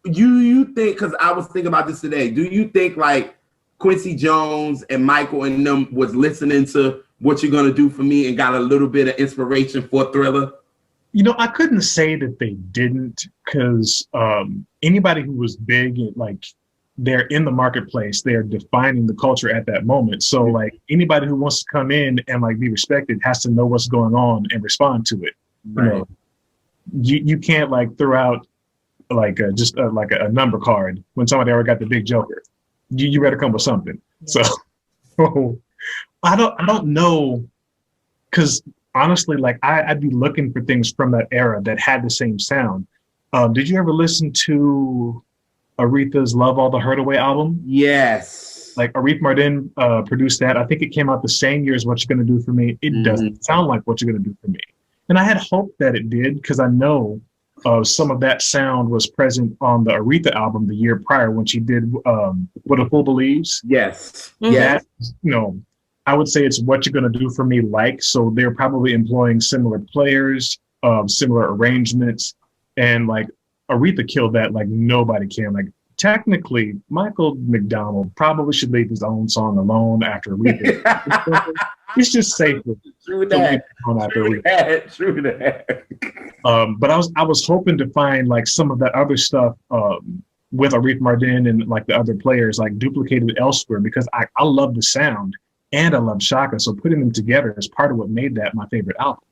you think, because I was thinking about this today, do you think like Quincy Jones and Michael and them was listening to What You're Gonna Do For Me and got a little bit of inspiration for Thriller? You know, I couldn't say that they didn't, because anybody who was big, like, they're in the marketplace, they're defining the culture at that moment. So like anybody who wants to come in and like be respected has to know what's going on and respond to it. Right. You know, you can't like throw out like just like a number card when somebody already got the big joker. You better come with something. So I don't know, because honestly, like I'd be looking for things from that era that had the same sound. Did you ever listen to Aretha's Love All the Hurt Away album? Yes. Like Aretha Martin produced that. I think it came out the same year as What You're Gonna Do For Me. It doesn't sound like What You're Gonna Do For Me. And I had hoped that it did, because I know some of that sound was present on the Aretha album the year prior when she did What a Fool Believes. Yes. That, you know, I would say it's What You're Gonna Do For Me like. So they're probably employing similar players, similar arrangements, and like Aretha killed that like nobody can. Like technically, Michael McDonald probably should leave his own song alone after Aretha. It's just safer. True that. True that. But I was hoping to find like some of that other stuff with Aretha Martin and like the other players like duplicated elsewhere, because I love the sound and I love Chaka. So putting them together is part of what made that my favorite album.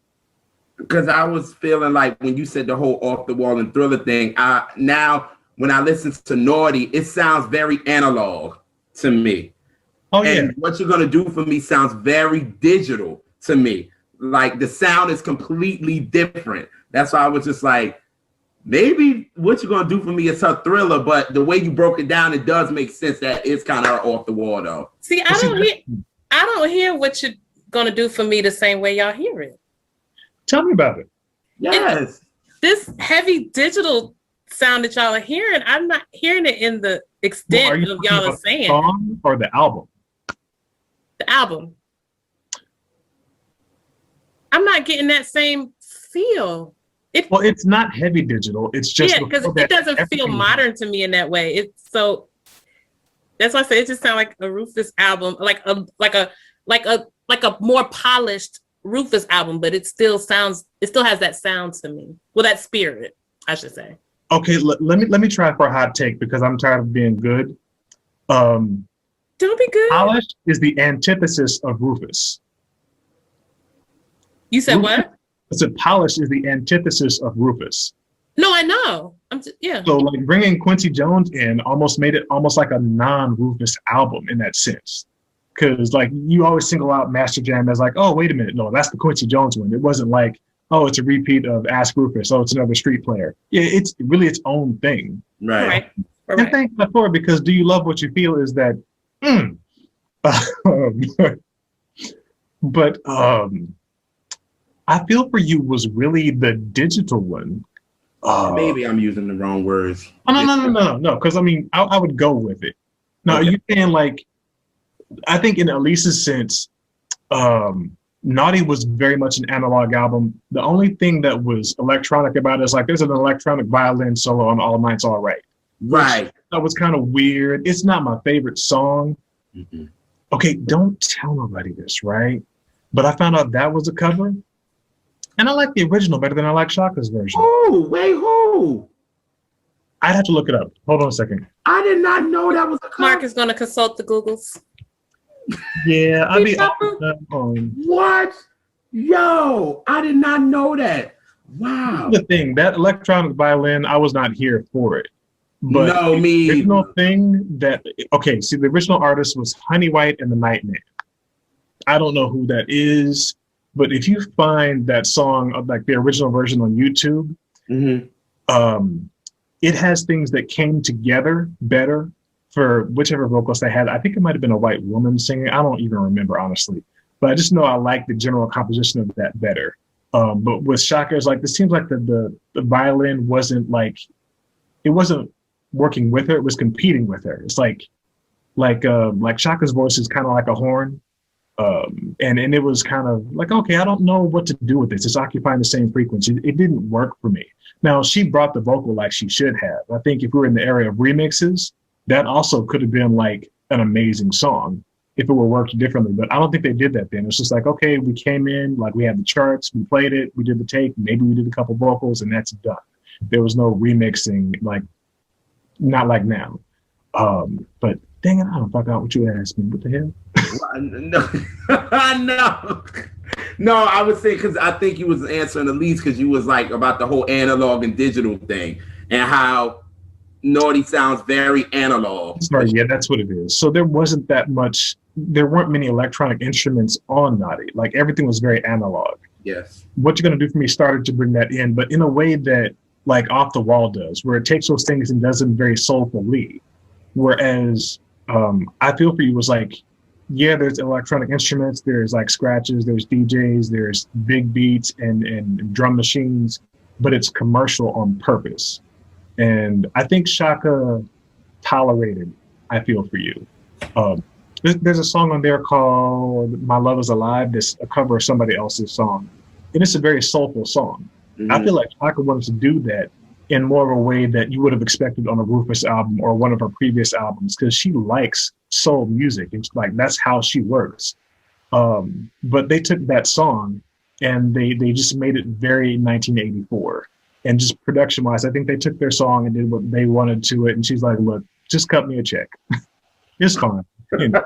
Because I was feeling like when you said the whole Off the Wall and Thriller thing, now when I listen to Naughty, it sounds very analog to me. Oh, and What You're Gonna Do For Me sounds very digital to me. Like the sound is completely different. That's why I was just like, maybe What You're Gonna Do For Me is her Thriller, but the way you broke it down, it does make sense that it's kind of her Off the Wall though. See, I don't hear What You're Gonna Do For Me the same way y'all hear it. Tell me about it. Yes. This heavy digital sound that y'all are hearing, I'm not hearing it in the extent of y'all are saying. The song or the album? The album. I'm not getting that same feel. Well, it's not heavy digital. It's just because it doesn't feel modern to me in that way. It's so that's why I say it just sounds like a Rufus album, like a more polished Rufus album, but it still has that sound to me. Well, that spirit, I should say. Okay, let me try for a hot take, because I'm tired of being good. Don't be good. Polished is the antithesis of Rufus. You said Rufus, what? I said polished is the antithesis of Rufus. No, I know. So like bringing Quincy Jones in almost made it almost like a non-Rufus album in that sense. Because like you always single out Master Jam as like, oh, wait a minute. No, that's the Quincy Jones one. It wasn't like, oh, it's a repeat of Ask Rufus. Oh, it's another street player. Yeah, it's really its own thing. Right. And thank you for it, because Do You Love What You Feel is that, but I Feel For You was really the digital one. Maybe I'm using the wrong words. No. Because I mean, I would go with it. No, okay. You can like, I think in Elise's sense, Naughty was very much an analog album. The only thing that was electronic about it is like there's an electronic violin solo on All Night's All Right. Right. That was kind of weird. It's not my favorite song. Mm-hmm. Okay, don't tell nobody this, right? But I found out that was a cover. And I like the original better than I like Chaka's version. Oh, wait, who? I'd have to look it up. Hold on a second. I did not know that was a cover. Mark is going to consult the Googles. Yeah, I mean, what? Yo, I did not know that. Wow. The thing, that electronic violin, I was not here for it. But no, the original thing that, okay, see, the original artist was Honey White and the Nightman. I don't know who that is, but if you find that song of like the original version on YouTube, it has things that came together better for whichever vocalist they had. I think it might have been a white woman singing. I don't even remember, honestly. But I just know I like the general composition of that better. But with Chaka, it's like, this seems like the violin wasn't like, it wasn't working with her, it was competing with her. It's like Chaka's voice is kind of like a horn. And it was kind of like, okay, I don't know what to do with this. It's occupying the same frequency. It didn't work for me. Now, she brought the vocal like she should have. I think if we were in the area of remixes, that also could have been like an amazing song if it were worked differently. But I don't think they did that then. It's just like, okay, we came in, like we had the charts, we played it, we did the take, maybe we did a couple vocals, and that's done. There was no remixing, like not like now. But dang it, I don't fuck out what you asked me. What the hell? No, I would say because I think you was answering at least because you was like about the whole analog and digital thing and how Naughty sounds very analog. Sorry, yeah, that's what it is. So there wasn't that much. There weren't many electronic instruments on Naughty. Like everything was very analog. Yes. What You're Gonna Do For Me started to bring that in, but in a way that like Off the Wall does, where it takes those things and does them very soulfully. Whereas I Feel For You was like, yeah, there's electronic instruments, there's like scratches, there's DJs, there's big beats and drum machines, but it's commercial on purpose. And I think Chaka tolerated I Feel For You. There's a song on there called My Love Is Alive that's a cover of somebody else's song. And it's a very soulful song. Mm-hmm. I feel like Chaka wanted to do that in more of a way that you would have expected on a Rufus album or one of her previous albums, because she likes soul music. It's like, that's how she works. But they took that song and they just made it very 1984. And just production wise, I think they took their song and did what they wanted to it. And she's like, look, just cut me a check. It's fine. You know.